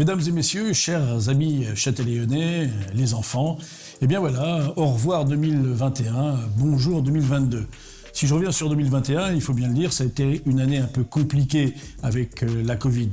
Mesdames et messieurs, chers amis châtelaillonnais, les enfants, eh bien voilà, au revoir 2021, bonjour 2022. Si je reviens sur 2021, il faut bien le dire, ça a été une année un peu compliquée avec la Covid.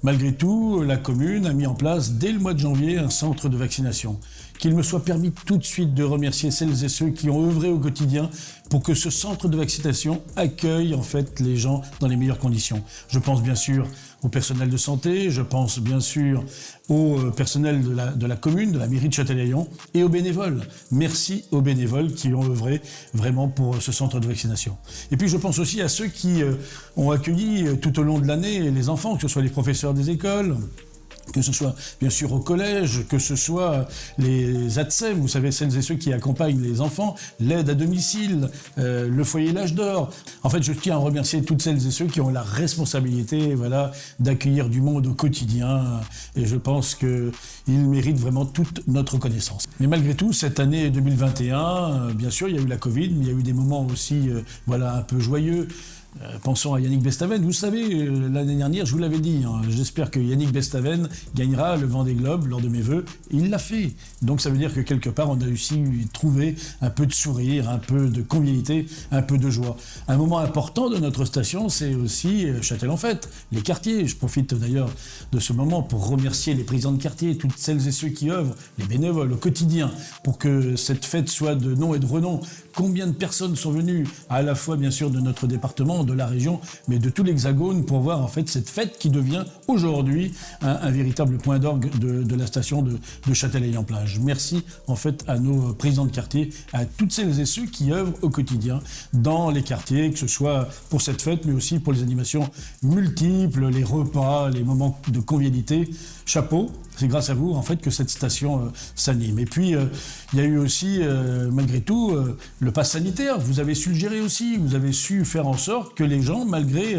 Malgré tout, la commune a mis en place dès le mois de janvier un centre de vaccination. Qu'il me soit permis tout de suite de remercier celles et ceux qui ont œuvré au quotidien pour que ce centre de vaccination accueille en fait les gens dans les meilleures conditions. Je pense bien sûr au personnel de santé, je pense bien sûr au personnel de la commune, de la mairie de Châtelaillon et aux bénévoles. Merci aux bénévoles qui ont œuvré vraiment pour ce centre de vaccination. Et puis je pense aussi à ceux qui ont accueilli tout au long de l'année les enfants, que ce soit les professeurs des écoles, que ce soit bien sûr au collège, que ce soit les ATSEM, vous savez, celles et ceux qui accompagnent les enfants, l'aide à domicile, le foyer L'Âge d'Or. En fait, je tiens à remercier toutes celles et ceux qui ont la responsabilité, voilà, d'accueillir du monde au quotidien. Et je pense qu'ils méritent vraiment toute notre reconnaissance. Mais malgré tout, cette année 2021, bien sûr, il y a eu la Covid, mais il y a eu des moments aussi, voilà, un peu joyeux. Pensons à Yannick Bestaven. Vous savez, l'année dernière, je vous l'avais dit, hein, j'espère que Yannick Bestaven gagnera le Vendée Globe lors de mes vœux. Il l'a fait. Donc ça veut dire que quelque part, on a réussi à trouver un peu de sourire, un peu de convivialité, un peu de joie. Un moment important de notre station, c'est aussi Châtel-en-Fête, les quartiers. Je profite d'ailleurs de ce moment pour remercier les présidents de quartier, toutes celles et ceux qui œuvrent, les bénévoles au quotidien, pour que cette fête soit de nom et de renom. Combien de personnes sont venues, à la fois bien sûr de notre département, de la région, mais de tout l'Hexagone pour voir en fait cette fête qui devient aujourd'hui un véritable point d'orgue de la station de Châtelaillon-Plage. Merci en fait à nos présidents de quartier, à toutes celles et ceux qui œuvrent au quotidien dans les quartiers, que ce soit pour cette fête, mais aussi pour les animations multiples, les repas, les moments de convivialité. Chapeau, c'est grâce à vous en fait que cette station s'anime. Et puis il y a eu aussi malgré tout le pass sanitaire. Vous avez su le gérer aussi, vous avez su faire en sorte que les gens, malgré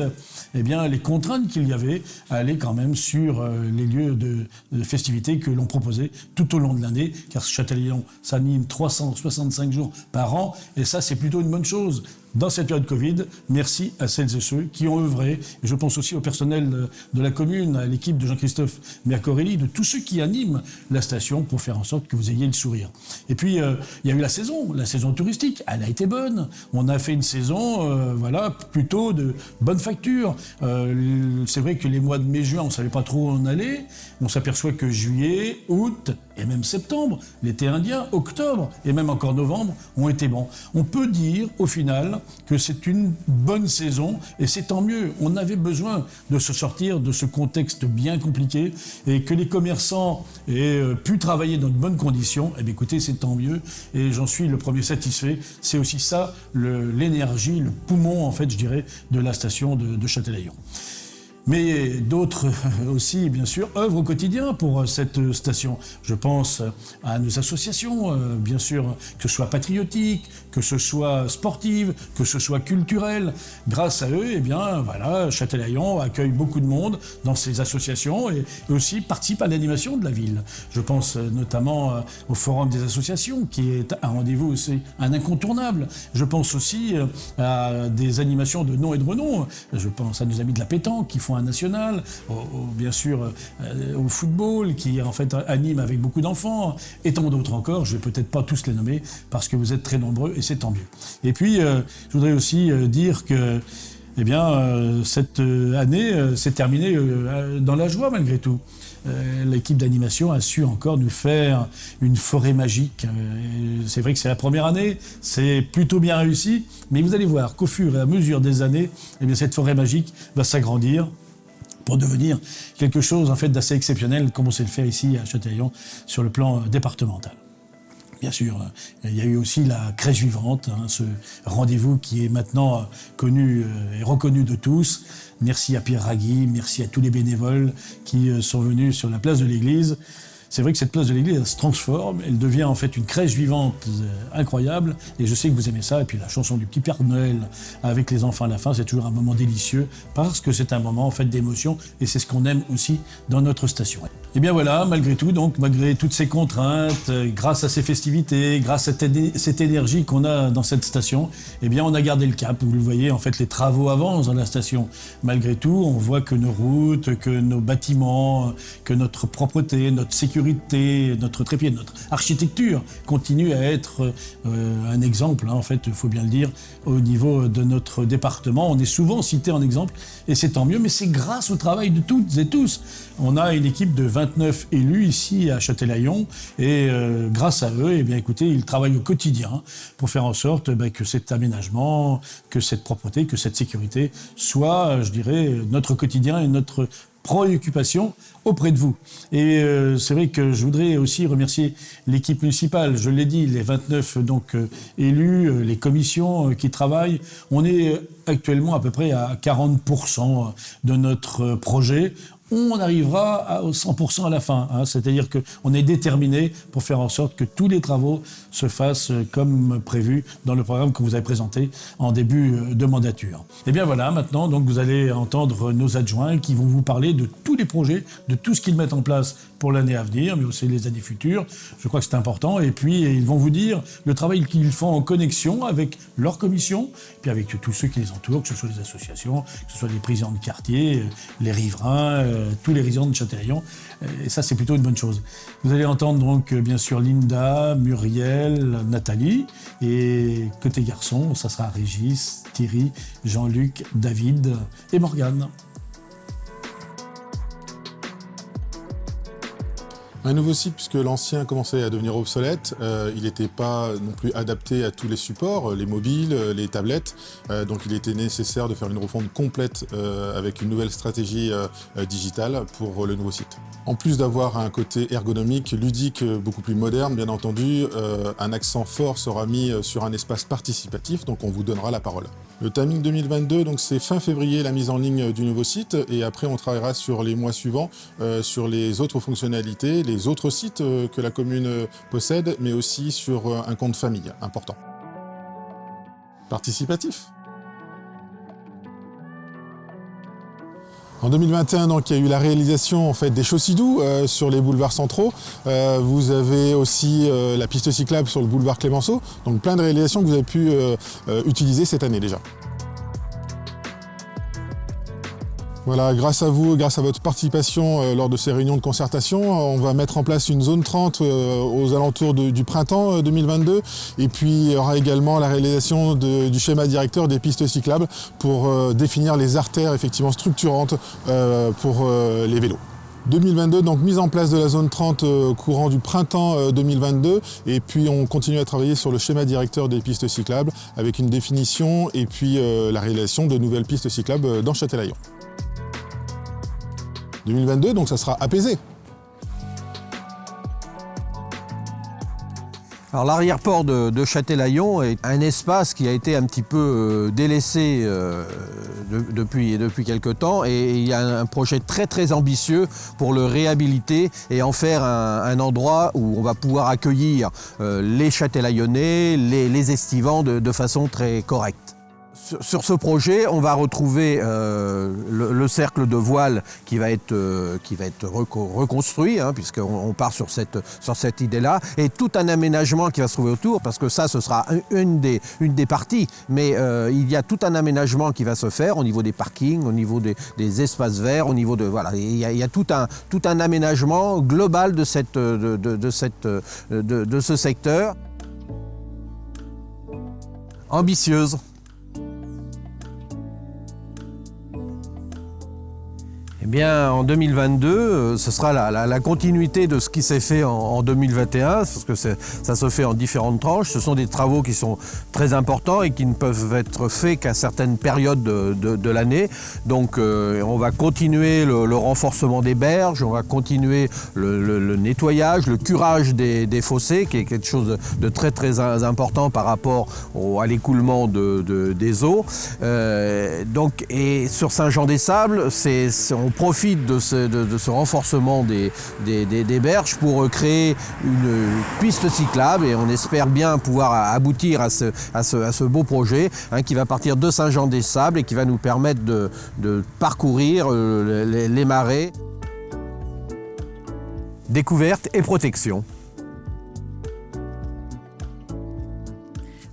eh bien, les contraintes qu'il y avait, allaient quand même sur les lieux de festivités que l'on proposait tout au long de l'année, car Châtelaillon s'anime 365 jours par an, et ça c'est plutôt une bonne chose. Dans cette période Covid, merci à celles et ceux qui ont œuvré. Et je pense aussi au personnel de la commune, à l'équipe de Jean-Christophe Mercorelli, de tous ceux qui animent la station pour faire en sorte que vous ayez le sourire. Et puis, il y a eu la saison touristique. Elle a été bonne. On a fait une saison, voilà, plutôt de bonne facture. C'est vrai que les mois de mai-juin, on ne savait pas trop où on allait. On s'aperçoit que juillet, août et même septembre, l'été indien, octobre et même encore novembre ont été bons. On peut dire, au final, que c'est une bonne saison et c'est tant mieux. On avait besoin de se sortir de ce contexte bien compliqué et que les commerçants aient pu travailler dans de bonnes conditions. Eh bien écoutez, c'est tant mieux et j'en suis le premier satisfait. C'est aussi ça l'énergie, le poumon en fait, je dirais, de la station de Châtelaillon. Mais d'autres aussi, bien sûr, œuvrent au quotidien pour cette station. Je pense à nos associations, bien sûr, que ce soit patriotiques, que ce soit sportives, que ce soit culturelles. Grâce à eux, eh bien, voilà, Châtelaillon accueille beaucoup de monde dans ces associations et aussi participe à l'animation de la ville. Je pense notamment au Forum des associations, qui est un rendez-vous aussi, un incontournable. Je pense aussi à des animations de nom et de renom. Je pense à nos amis de la pétanque qui font un national, bien sûr au football qui en fait anime avec beaucoup d'enfants et tant d'autres encore. Je vais peut-être pas tous les nommer parce que vous êtes très nombreux et c'est tant mieux. Et puis je voudrais aussi dire que eh bien cette année s'est terminée dans la joie malgré tout. L'équipe d'animation a su encore nous faire une forêt magique. C'est vrai que c'est la première année, c'est plutôt bien réussi, mais vous allez voir qu'au fur et à mesure des années, eh bien, cette forêt magique va s'agrandir pour devenir quelque chose en fait, d'assez exceptionnel, comme on sait le faire ici à Châtelaillon sur le plan départemental. Bien sûr, il y a eu aussi la crèche vivante, hein, ce rendez-vous qui est maintenant connu et reconnu de tous. Merci à Pierre Ragui, merci à tous les bénévoles qui sont venus sur la place de l'église. c'est vrai que cette place de l'église, elle se transforme, elle devient en fait une crèche vivante incroyable, et je sais que vous aimez ça, et puis la chanson du petit Père Noël avec les enfants à la fin, c'est toujours un moment délicieux, parce que c'est un moment en fait d'émotion, et c'est ce qu'on aime aussi dans notre station. Et bien voilà, malgré tout, donc malgré toutes ces contraintes, grâce à ces festivités, grâce à cette énergie qu'on a dans cette station, eh bien on a gardé le cap. Vous le voyez, en fait les travaux avancent dans la station. Malgré tout, on voit que nos routes, que nos bâtiments, que notre propreté, notre sécurité, notre trépied, notre architecture continue à être un exemple, hein, en fait, il faut bien le dire, au niveau de notre département. On est souvent cité en exemple, et c'est tant mieux, mais c'est grâce au travail de toutes et tous. On a une équipe de 29 élus ici à Châtelaillon, et grâce à eux, eh bien, écoutez, ils travaillent au quotidien pour faire en sorte que cet aménagement, que cette propreté, que cette sécurité soit, je dirais, notre quotidien et notre préoccupation auprès de vous. Et c'est vrai que je voudrais aussi remercier l'équipe municipale, je l'ai dit, les 29 élus, les commissions qui travaillent. On est actuellement à peu près à 40% de notre projet. On arrivera au 100% à la fin, hein. C'est-à-dire qu'on est déterminé pour faire en sorte que tous les travaux se fassent comme prévu dans le programme que vous avez présenté en début de mandature. Et bien voilà, maintenant donc vous allez entendre nos adjoints qui vont vous parler de tous les projets, de tout ce qu'ils mettent en place pour l'année à venir, mais aussi les années futures. Je crois que c'est important. Et puis ils vont vous dire le travail qu'ils font en connexion avec leur commission, puis avec tous ceux qui les entourent, que ce soit les associations, que ce soit les présidents de quartier, les riverains, tous les résidents de Châtelaillon, et ça c'est plutôt une bonne chose. Vous allez entendre donc bien sûr Linda, Muriel, Nathalie, et côté garçon, ça sera Régis, Thierry, Jean-Luc, David et Morgane. Un nouveau site puisque l'ancien commençait à devenir obsolète, il n'était pas non plus adapté à tous les supports, les mobiles, les tablettes, donc il était nécessaire de faire une refonte complète avec une nouvelle stratégie digitale pour le nouveau site. En plus d'avoir un côté ergonomique, ludique, beaucoup plus moderne, bien entendu, un accent fort sera mis sur un espace participatif, donc on vous donnera la parole. Le timing 2022, donc c'est fin février la mise en ligne du nouveau site, et après on travaillera sur les mois suivants, sur les autres fonctionnalités, les autres sites que la commune possède, mais aussi sur un compte famille important. Participatif. En 2021, donc, il y a eu la réalisation en fait, des chaussées-doux sur les boulevards centraux. Vous avez aussi la piste cyclable sur le boulevard Clémenceau. Donc plein de réalisations que vous avez pu utiliser cette année déjà. Voilà, grâce à vous, grâce à votre participation lors de ces réunions de concertation, on va mettre en place une zone 30 aux alentours du printemps 2022. Et puis il y aura également la réalisation du schéma directeur des pistes cyclables pour définir les artères effectivement structurantes pour les vélos. 2022, donc mise en place de la zone 30 courant du printemps 2022, et puis on continue à travailler sur le schéma directeur des pistes cyclables avec une définition et puis la réalisation de nouvelles pistes cyclables dans Châtelaillon. 2022, donc ça sera apaisé. Alors l'arrière-port de Châtelaillon est un espace qui a été un petit peu délaissé depuis quelque temps, et il y a un projet très ambitieux pour le réhabiliter et en faire un endroit où on va pouvoir accueillir les Châtelaillonnais, les estivants de façon très correcte. Sur ce projet, on va retrouver le cercle de voile qui va être reconstruit, hein, puisqu'on part sur cette idée-là, et tout un aménagement qui va se trouver autour, parce que ça, ce sera une des parties, mais il y a tout un aménagement qui va se faire au niveau des parkings, au niveau des espaces verts, au niveau de... Voilà, il y a tout un aménagement global de ce secteur. Ambitieuse. Eh bien, en 2022, ce sera la continuité de ce qui s'est fait en 2021, parce que ça se fait en différentes tranches. Ce sont des travaux qui sont très importants et qui ne peuvent être faits qu'à certaines périodes de l'année. Donc, on va continuer le renforcement des berges, on va continuer le nettoyage, le curage des fossés, qui est quelque chose de très important par rapport à l'écoulement des eaux. Et sur Saint-Jean-des-Sables, on profite de ce renforcement des berges pour créer une piste cyclable et on espère bien pouvoir aboutir à ce beau projet qui va partir de Saint-Jean-des-Sables et qui va nous permettre de parcourir les marais. Découverte et protection.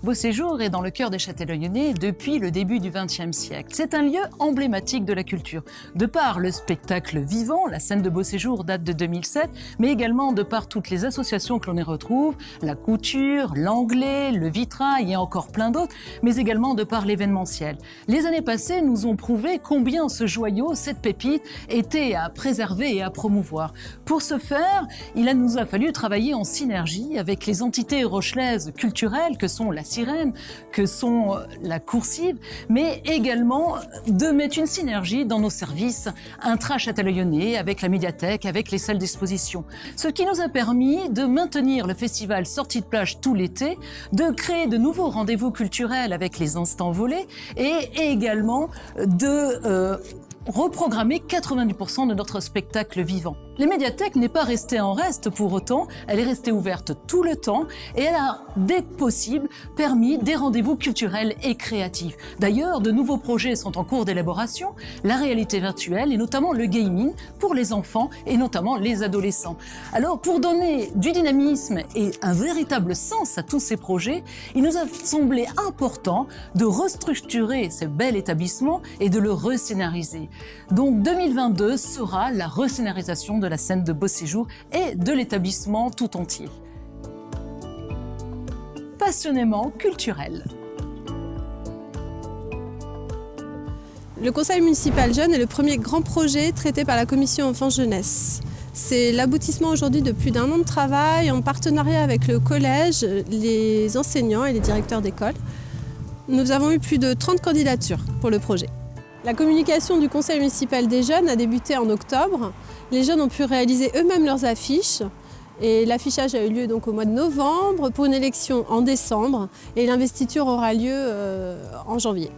Beauséjour est dans le cœur des Châtellerault depuis le début du XXe siècle. C'est un lieu emblématique de la culture. De par le spectacle vivant, la scène de Beauséjour date de 2007, mais également de par toutes les associations que l'on y retrouve, la couture, l'anglais, le vitrail et encore plein d'autres, mais également de par l'événementiel. Les années passées nous ont prouvé combien ce joyau, cette pépite, était à préserver et à promouvoir. Pour ce faire, il nous a fallu travailler en synergie avec les entités rochelaises culturelles que sont la Sirène, que sont la Coursive, mais également de mettre une synergie dans nos services intra-châtelleraultais avec la médiathèque, avec les salles d'exposition. Ce qui nous a permis de maintenir le festival Sortie de plage tout l'été, de créer de nouveaux rendez-vous culturels avec les instants volés et également de reprogrammer 90% de notre spectacle vivant. La médiathèque n'est pas restée en reste pour autant, elle est restée ouverte tout le temps et elle a, dès que possible, permis des rendez-vous culturels et créatifs. D'ailleurs, de nouveaux projets sont en cours d'élaboration, la réalité virtuelle et notamment le gaming pour les enfants et notamment les adolescents. Alors, pour donner du dynamisme et un véritable sens à tous ces projets, il nous a semblé important de restructurer ce bel établissement et de le rescénariser. Donc 2022 sera la rescénarisation de la scène de Beauséjour et de l'établissement tout entier. Passionnément culturel. Le Conseil municipal jeune est le premier grand projet traité par la Commission enfance-jeunesse. C'est l'aboutissement aujourd'hui de plus d'1 an de travail en partenariat avec le collège, les enseignants et les directeurs d'école. Nous avons eu plus de 30 candidatures pour le projet. La communication du Conseil municipal des jeunes a débuté en octobre. Les jeunes ont pu réaliser eux-mêmes leurs affiches et l'affichage a eu lieu donc au mois de novembre pour une élection en décembre et l'investiture aura lieu en janvier.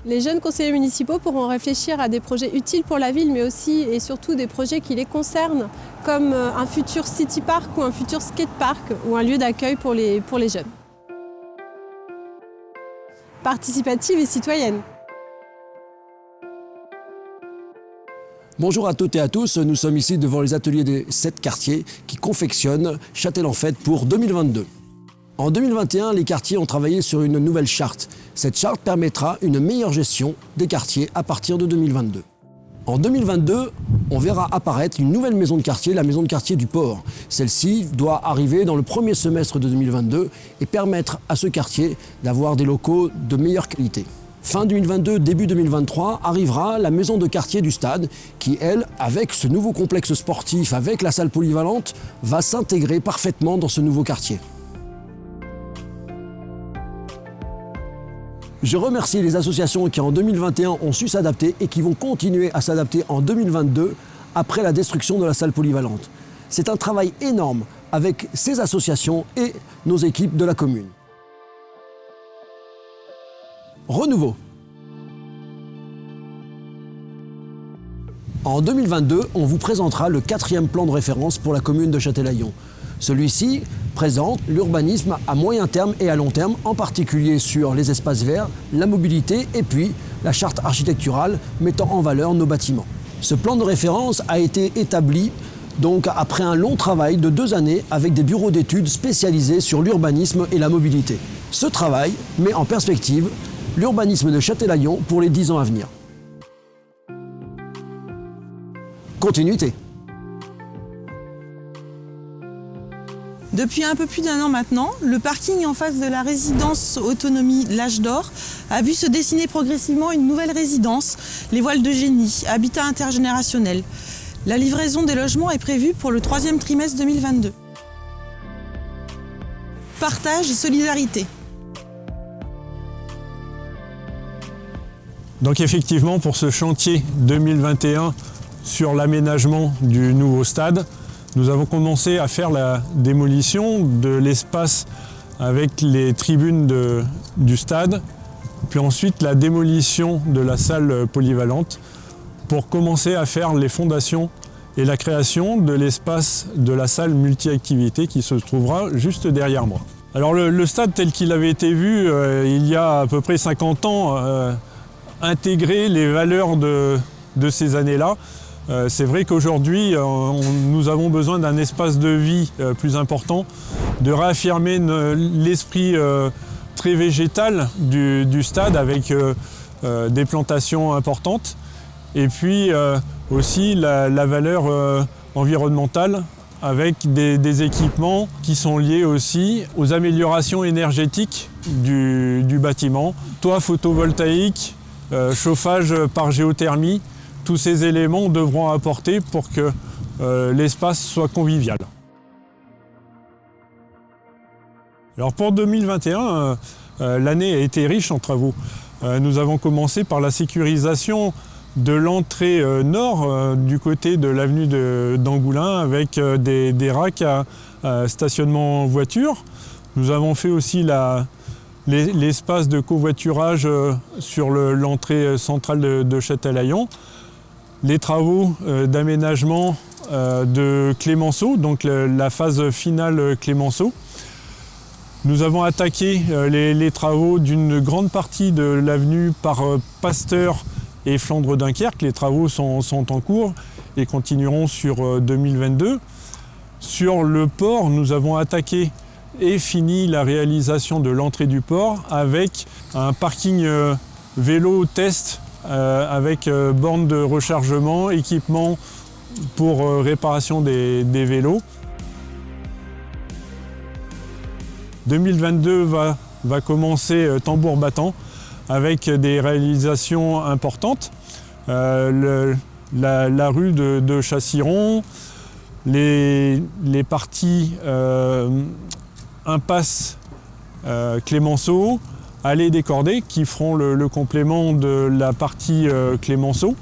Les jeunes conseillers municipaux pourront réfléchir à des projets utiles pour la ville mais aussi et surtout des projets qui les concernent comme un futur city park ou un futur skatepark ou un lieu d'accueil pour les jeunes. Participative et citoyenne. Bonjour à toutes et à tous, nous sommes ici devant les ateliers des 7 quartiers qui confectionnent Châtel en Fête pour 2022. En 2021, les quartiers ont travaillé sur une nouvelle charte. Cette charte permettra une meilleure gestion des quartiers à partir de 2022. En 2022, on verra apparaître une nouvelle maison de quartier, la maison de quartier du Port. Celle-ci doit arriver dans le premier semestre de 2022 et permettre à ce quartier d'avoir des locaux de meilleure qualité. Fin 2022, début 2023, arrivera la maison de quartier du Stade qui, elle, avec ce nouveau complexe sportif, avec la salle polyvalente, va s'intégrer parfaitement dans ce nouveau quartier. Je remercie les associations qui en 2021 ont su s'adapter et qui vont continuer à s'adapter en 2022 après la destruction de la salle polyvalente. C'est un travail énorme avec ces associations et nos équipes de la commune. Renouveau. En 2022, on vous présentera le 4e plan de référence pour la commune de Châtellerault. Celui-ci présente l'urbanisme à moyen terme et à long terme, en particulier sur les espaces verts, la mobilité et puis la charte architecturale mettant en valeur nos bâtiments. Ce plan de référence a été établi donc après un long travail de 2 années avec des bureaux d'études spécialisés sur l'urbanisme et la mobilité. Ce travail met en perspective l'urbanisme de Châtellerault pour les 10 ans à venir. Continuité. Depuis un peu plus d'1 an maintenant, le parking en face de la résidence autonomie L'Âge d'Or a vu se dessiner progressivement une nouvelle résidence, les Voiles de Génie, habitat intergénérationnel. La livraison des logements est prévue pour le 3e trimestre 2022. Partage et solidarité. Donc effectivement, pour ce chantier 2021 sur l'aménagement du nouveau stade, nous avons commencé à faire la démolition de l'espace avec les tribunes du stade, puis ensuite la démolition de la salle polyvalente pour commencer à faire les fondations et la création de l'espace de la salle multi-activité qui se trouvera juste derrière moi. Alors le stade tel qu'il avait été vu il y a à peu près 50 ans intégrait les valeurs de ces années-là. C'est vrai qu'aujourd'hui, nous avons besoin d'un espace de vie plus important, de réaffirmer l'esprit très végétal du stade avec des plantations importantes et puis aussi la valeur environnementale avec des équipements qui sont liés aussi aux améliorations énergétiques du bâtiment, toit photovoltaïque, chauffage par géothermie. Tous ces éléments devront apporter pour que l'espace soit convivial. Alors pour 2021, l'année a été riche en travaux. Nous avons commencé par la sécurisation de l'entrée nord du côté de l'avenue d'Angoulins avec des racks à stationnement voiture. Nous avons fait aussi l'espace de covoiturage sur l'entrée centrale de Châtelaillon. Les travaux d'aménagement de Clémenceau, donc la phase finale Clémenceau. Nous avons attaqué les travaux d'une grande partie de l'avenue par Pasteur et Flandre-Dunkerque. Les travaux sont en cours et continueront sur 2022. Sur le port, nous avons attaqué et fini la réalisation de l'entrée du port avec un parking vélo test avec borne de rechargement, équipement pour réparation des vélos. 2022 va commencer tambour battant avec des réalisations importantes. La rue de Chassiron, les parties impasse Clémenceau, allées des Cordées qui feront le complément de la partie Clémenceau.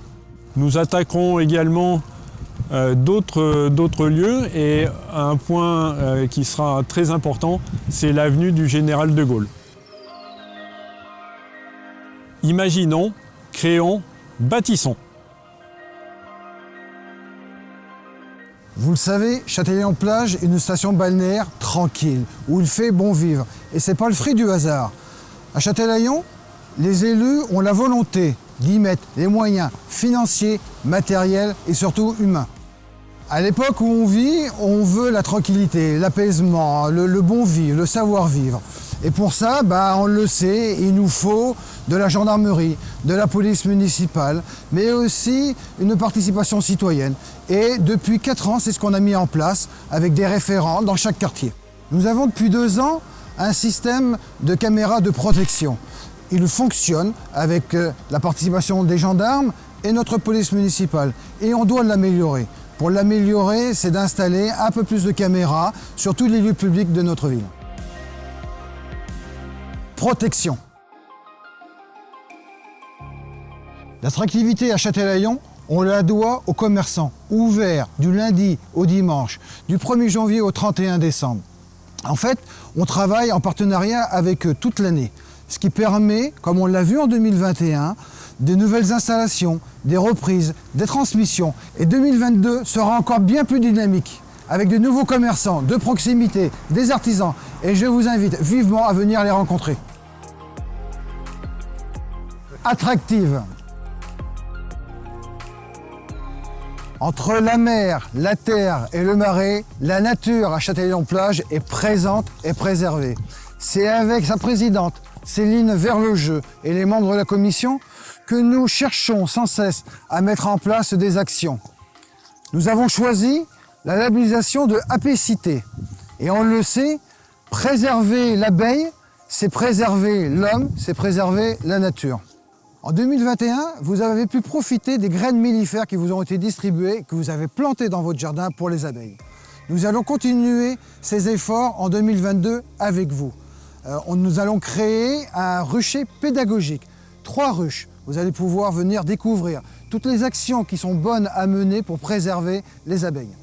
Nous attaquerons également d'autres lieux et un point qui sera très important, c'est l'avenue du Général de Gaulle. Imaginons, créons, bâtissons. Vous le savez, Châtelaillon-Plage est une station balnéaire tranquille, où il fait bon vivre. Et c'est pas le fruit du hasard. À Châtelaillon, les élus ont la volonté d'y mettre les moyens financiers, matériels et surtout humains. À l'époque où on vit, on veut la tranquillité, l'apaisement, le bon vivre, le savoir-vivre. Et pour ça, on le sait, il nous faut de la gendarmerie, de la police municipale, mais aussi une participation citoyenne. Et depuis 4 ans, c'est ce qu'on a mis en place avec des référents dans chaque quartier. Nous avons depuis 2 ans un système de caméras de protection. Il fonctionne avec la participation des gendarmes et notre police municipale. Et on doit l'améliorer. Pour l'améliorer, c'est d'installer un peu plus de caméras sur tous les lieux publics de notre ville. Protection. L'attractivité à Châtelaillon, on la doit aux commerçants, ouverts du lundi au dimanche, du 1er janvier au 31 décembre. En fait, on travaille en partenariat avec eux toute l'année, ce qui permet, comme on l'a vu en 2021, des nouvelles installations, des reprises, des transmissions. Et 2022 sera encore bien plus dynamique, avec de nouveaux commerçants, de proximité, des artisans. Et je vous invite vivement à venir les rencontrer. Attractive. Entre la mer, la terre et le marais, la nature à Châtelaillon-Plage est présente et préservée. C'est avec sa présidente, Céline Verlejeu, et les membres de la commission que nous cherchons sans cesse à mettre en place des actions. Nous avons choisi la labellisation de Apécité. Et on le sait, préserver l'abeille, c'est préserver l'homme, c'est préserver la nature. En 2021, vous avez pu profiter des graines mellifères qui vous ont été distribuées, que vous avez plantées dans votre jardin pour les abeilles. Nous allons continuer ces efforts en 2022 avec vous. Nous allons créer un rucher pédagogique, 3 ruches. Vous allez pouvoir venir découvrir toutes les actions qui sont bonnes à mener pour préserver les abeilles.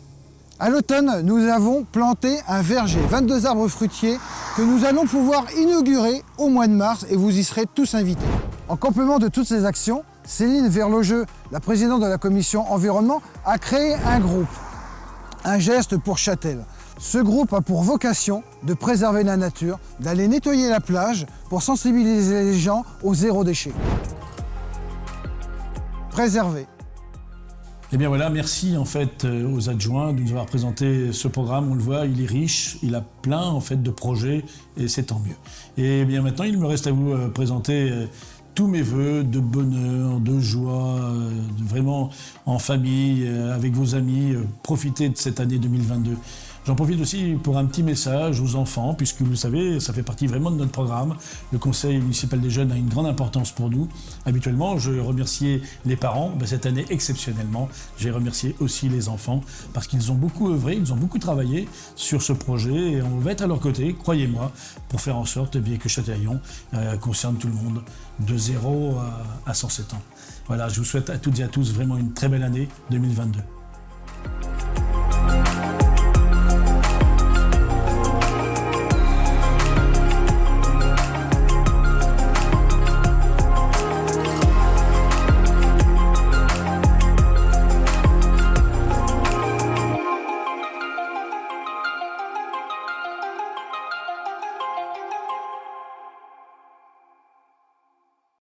À l'automne, nous avons planté un verger, 22 arbres fruitiers que nous allons pouvoir inaugurer au mois de mars et vous y serez tous invités. En complément de toutes ces actions, Céline Verlogeux, la présidente de la commission environnement, a créé un groupe, Un geste pour Châtel. Ce groupe a pour vocation de préserver la nature, d'aller nettoyer la plage pour sensibiliser les gens au zéro déchet. Préserver. Eh bien voilà, merci en fait aux adjoints de nous avoir présenté ce programme. On le voit, il est riche, il a plein en fait de projets et c'est tant mieux. Et bien maintenant, il me reste à vous présenter tous mes vœux de bonheur, de joie, vraiment en famille, avec vos amis. Profitez de cette année 2022. J'en profite aussi pour un petit message aux enfants, puisque vous savez, ça fait partie vraiment de notre programme. Le Conseil municipal des jeunes a une grande importance pour nous. Habituellement, je remerciais les parents. Cette année, exceptionnellement, j'ai remercié aussi les enfants, parce qu'ils ont beaucoup œuvré, ils ont beaucoup travaillé sur ce projet, et on va être à leur côté, croyez-moi, pour faire en sorte bien que Châtelaillon concerne tout le monde, de 0 à 107 ans. Voilà, je vous souhaite à toutes et à tous vraiment une très belle année 2022.